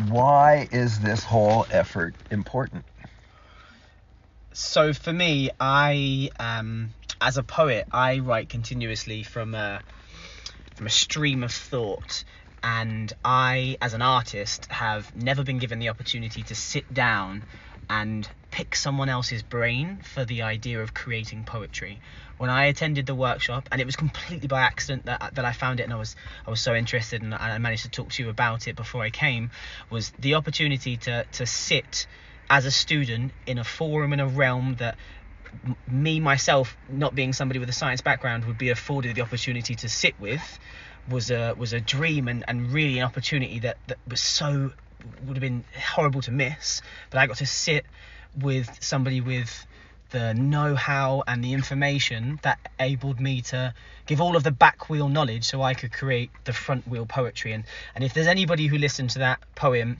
Why is this whole effort important? So for me, I as a poet, I write continuously from a stream of thought, and I, as an artist, have never been given the opportunity to sit down and pick someone else's brain for the idea of creating poetry. When I attended the workshop, and it was completely by accident that I found it, and I was so interested, and I managed to talk to you about it before I came, was the opportunity to sit as a student in a forum, in a realm that me myself, not being somebody with a science background, would be afforded the opportunity to sit with, was a dream, and really an opportunity that was would have been horrible to miss. But I got to sit with somebody with the know-how and the information that enabled me to give all of the back wheel knowledge so I could create the front wheel poetry. And if there's anybody who listened to that poem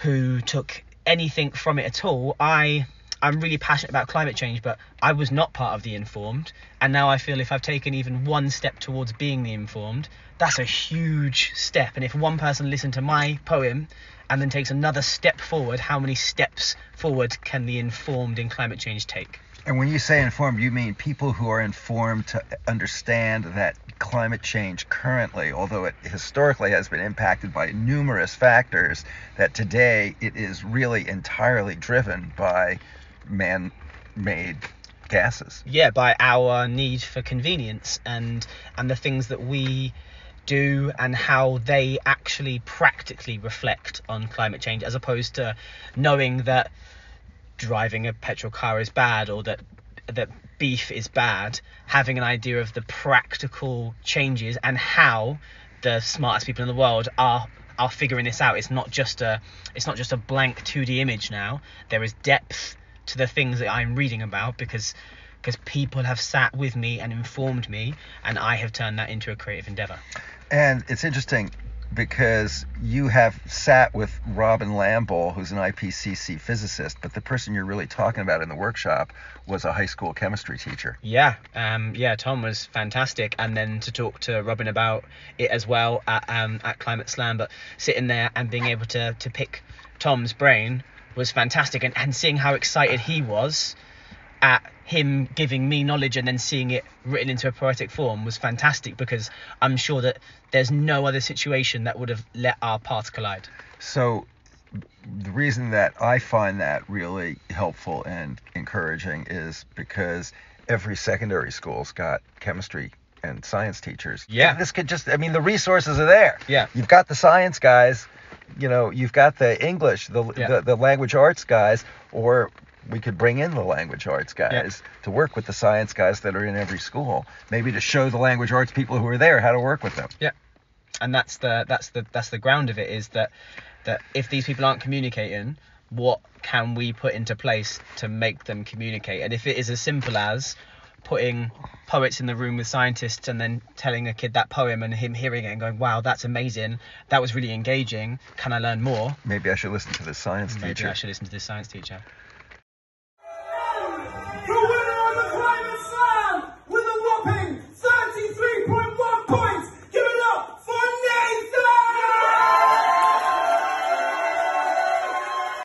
who took anything from it at all, I'm really passionate about climate change, but I was not part of the informed, and now I feel if I've taken even one step towards being the informed, that's a huge step. And if one person listened to my poem and then takes another step forward, how many steps forward can the informed in climate change take? And when you say informed, you mean people who are informed to understand that climate change currently, although it historically has been impacted by numerous factors, that today it is really entirely driven by man-made gases. Yeah, by our need for convenience and the things that we do and how they actually practically reflect on climate change, as opposed to knowing that driving a petrol car is bad, or that beef is bad. Having an idea of the practical changes and how the smartest people in the world are figuring this out. It's not just a blank 2D image now. There is depth to the things that I'm reading about because people have sat with me and informed me, and I have turned that into a creative endeavor. And it's interesting because you have sat with Robin Lamble, who's an IPCC physicist, but the person you're really talking about in the workshop was a high school chemistry teacher. Yeah, Tom was fantastic, and then to talk to Robin about it as well at Climate Slam, but sitting there and being able to pick Tom's brain was fantastic, and seeing how excited he was at him giving me knowledge and then seeing it written into a poetic form was fantastic, because I'm sure that there's no other situation that would have let our paths collide. So the reason that I find that really helpful and encouraging is because every secondary school's got chemistry and science teachers. Yeah. This could just, the resources are there. Yeah. You've got the science guys, you've got the English, the language arts guys, or we could bring in the language arts guys to work with the science guys that are in every school, maybe to show the language arts people who are there how to work with them. Yeah. And that's the ground of it, is that if these people aren't communicating, what can we put into place to make them communicate? And if it is as simple as putting poets in the room with scientists and then telling a kid that poem and him hearing it and going, wow, that's amazing, that was really engaging, can I learn more? Maybe I should listen to this science teacher. Maybe I should listen to this science teacher.